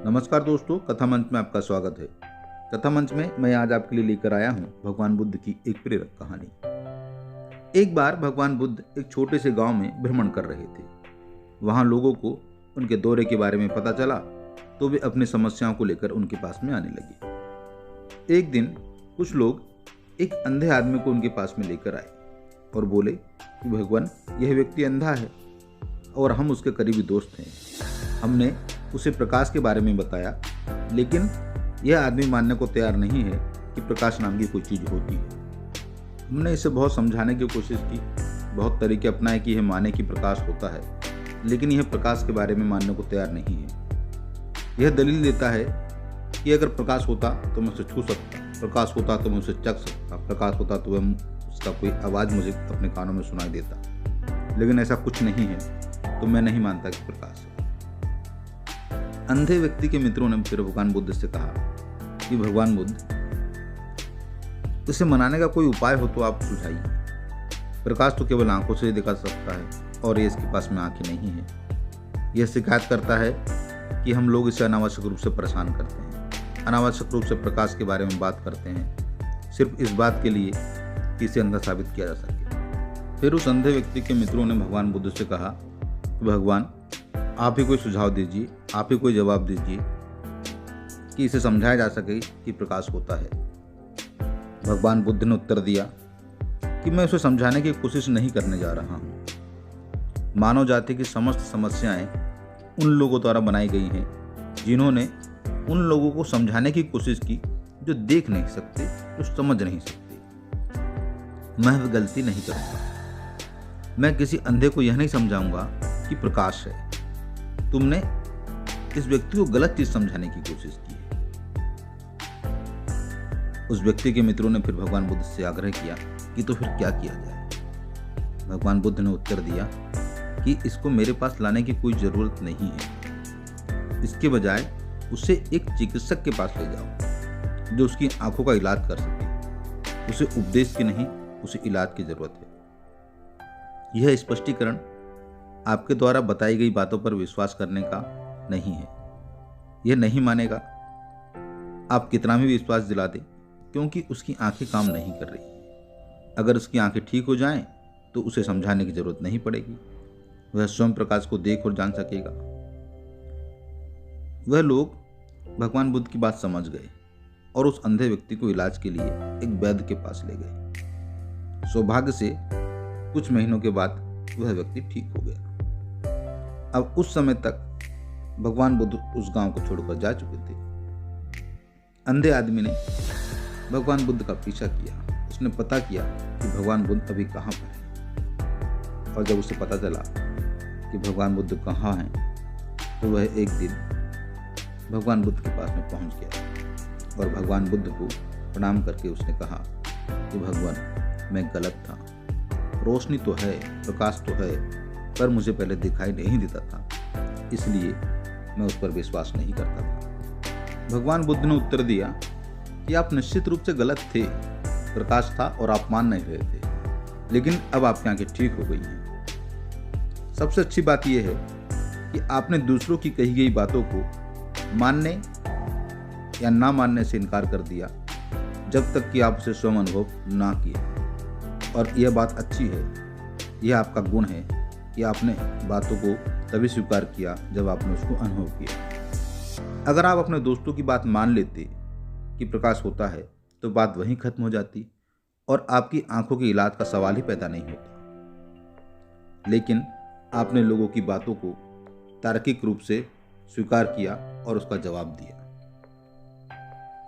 नमस्कार दोस्तों, कथा मंच में आपका स्वागत है। कथा मंच में मैं आज आपके लिए लेकर आया हूँ भगवान बुद्ध की एक प्रेरक कहानी। एक बार भगवान बुद्ध एक छोटे से गांव में भ्रमण कर रहे थे। वहां लोगों को उनके दौरे के बारे में पता चला तो वे अपनी समस्याओं को लेकर उनके पास में आने लगे। एक दिन कुछ लोग एक अंधे आदमी को उनके पास में लेकर आए और बोले कि भगवान, यह व्यक्ति अंधा है और हम उसके करीबी दोस्त हैं। हमने उसे प्रकाश के बारे में बताया, लेकिन यह आदमी मानने को तैयार नहीं है कि प्रकाश नाम की कोई चीज़ होती है। हमने इसे बहुत समझाने की कोशिश की, बहुत तरीके अपनाए कि यह माने कि प्रकाश होता है, लेकिन यह प्रकाश के बारे में मानने को तैयार नहीं है। यह दलील देता है कि अगर प्रकाश होता तो मैं उसे छू सकता, प्रकाश होता तो मैं उसे चख सकता, प्रकाश होता तो उसका कोई आवाज़ मुझे अपने कानों में सुनाई देता, लेकिन ऐसा कुछ नहीं है, तो मैं नहीं मानता कि प्रकाश है। अंधे व्यक्ति के मित्रों ने फिर भगवान बुद्ध से कहा कि भगवान बुद्ध, इसे मनाने का कोई उपाय हो तो आप सुझाइए। प्रकाश तो केवल आंखों से ही दिखा सकता है और ये इसके पास में आंखें नहीं है। यह शिकायत करता है कि हम लोग इसे अनावश्यक रूप से परेशान करते हैं, अनावश्यक रूप से प्रकाश के बारे में बात करते हैं, सिर्फ इस बात के लिए कि इसे अंधा साबित किया जा सके। फिर उस अंधे व्यक्ति के मित्रों ने भगवान बुद्ध से कहा कि भगवान, आप ही कोई सुझाव दीजिए, आप ही कोई जवाब दीजिए कि इसे समझाया जा सके कि प्रकाश होता है। भगवान बुद्ध ने उत्तर दिया कि मैं उसे समझाने की कोशिश नहीं करने जा रहा हूँ। मानव जाति की समस्त समस्याएं उन लोगों द्वारा बनाई गई हैं जिन्होंने उन लोगों को समझाने की कोशिश की जो देख नहीं सकते, जो समझ नहीं सकते। मैं वह गलती नहीं करूँगा। मैं किसी अंधे को यह नहीं समझाऊंगा कि प्रकाश है। तुमने इस व्यक्ति को गलत चीज समझाने की कोशिश की है। उस व्यक्ति के मित्रों ने फिर भगवान बुद्ध से आग्रह किया कि तो फिर क्या किया जाए। भगवान बुद्ध ने उत्तर दिया कि इसको मेरे पास लाने की कोई जरूरत नहीं है। इसके बजाय उसे एक चिकित्सक के पास ले जाओ जो उसकी आंखों का इलाज कर सके। उसे उपदेश की नहीं, उसे इलाज की जरूरत है। यह स्पष्टीकरण आपके द्वारा बताई गई बातों पर विश्वास करने का नहीं है। यह नहीं मानेगा, आप कितना भी विश्वास दिला दें, क्योंकि उसकी आंखें काम नहीं कर रही। अगर उसकी आंखें ठीक हो जाएं, तो उसे समझाने की जरूरत नहीं पड़ेगी। वह स्वयं प्रकाश को देख और जान सकेगा। वह लोग भगवान बुद्ध की बात समझ गए और उस अंधे व्यक्ति को इलाज के लिए एक वैद्य के पास ले गए। सौभाग्य से कुछ महीनों के बाद वह व्यक्ति ठीक हो गया। अब उस समय तक भगवान बुद्ध उस गांव को छोड़कर जा चुके थे। अंधे आदमी ने भगवान बुद्ध का पीछा किया। उसने पता किया कि भगवान बुद्ध अभी कहाँ पर है, और जब उसे पता चला कि भगवान बुद्ध कहाँ हैं, तो वह एक दिन भगवान बुद्ध के पास में पहुंच गया और भगवान बुद्ध को प्रणाम करके उसने कहा कि भगवान, मैं गलत था। रोशनी तो है, प्रकाश तो है, पर मुझे पहले दिखाई नहीं देता था, इसलिए मैं उस पर विश्वास नहीं करता था। भगवान बुद्ध ने उत्तर दिया कि आप निश्चित रूप से गलत थे। प्रकाश था और आप मान नहीं रहे थे, लेकिन अब आपकी आंखें ठीक हो गई हैं। सबसे अच्छी बात यह है कि आपने दूसरों की कही गई बातों को मानने या ना मानने से इनकार कर दिया, जब तक कि आप उसे स्वयं अनुभव ना किए। और यह बात अच्छी है, यह आपका गुण है कि आपने बातों को तभी स्वीकार किया जब आपने उसको अनुभव किया। अगर आप अपने दोस्तों की बात मान लेते कि प्रकाश होता है, तो बात वहीं खत्म हो जाती और आपकी आंखों के इलाज का सवाल ही पैदा नहीं होता। लेकिन आपने लोगों की बातों को तार्किक रूप से स्वीकार किया और उसका जवाब दिया।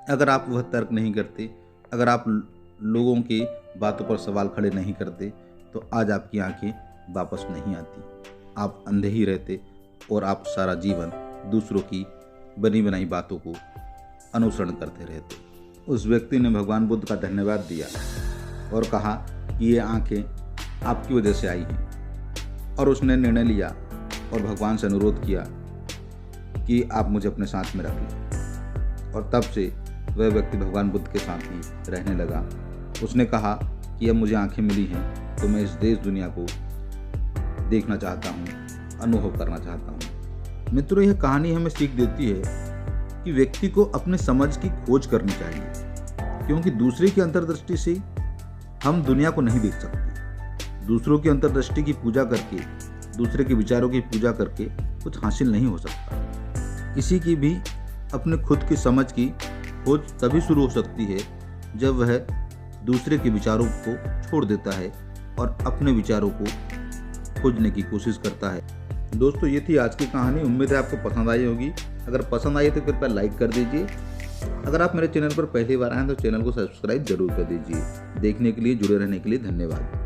अगर आप वह तर्क नहीं करते, अगर आप लोगों की बातों पर सवाल खड़े नहीं करते, तो आज आपकी आंखें वापस नहीं आती। आप अंधे ही रहते और आप सारा जीवन दूसरों की बनी बनाई बातों को अनुसरण करते रहते। उस व्यक्ति ने भगवान बुद्ध का धन्यवाद दिया और कहा कि ये आंखें आपकी वजह से आई हैं, और उसने निर्णय लिया और भगवान से अनुरोध किया कि आप मुझे अपने साथ में रख लें। और तब से वह व्यक्ति भगवान बुद्ध के साथ ही रहने लगा। उसने कहा कि अब मुझे आंखें मिली हैं तो मैं इस देश दुनिया को देखना चाहता हूँ, अनुभव करना चाहता हूँ। मित्रों, यह कहानी हमें सीख देती है कि व्यक्ति को अपने समझ की खोज करनी चाहिए, क्योंकि दूसरे की अंतर्दृष्टि से हम दुनिया को नहीं देख सकते। दूसरों की अंतर्दृष्टि की पूजा करके, दूसरे के विचारों की पूजा करके कुछ हासिल नहीं हो सकता। किसी की भी अपने खुद की समझ की खोज तभी शुरू हो सकती है जब वह दूसरे के विचारों को छोड़ देता है और अपने विचारों को खोजने की कोशिश करता है। दोस्तों, ये थी आज की कहानी। उम्मीद है आपको पसंद आई होगी। अगर पसंद आई तो कृपया लाइक कर दीजिए। अगर आप मेरे चैनल पर पहली बार आए हैं तो चैनल को सब्सक्राइब जरूर कर दीजिए। देखने के लिए, जुड़े रहने के लिए धन्यवाद।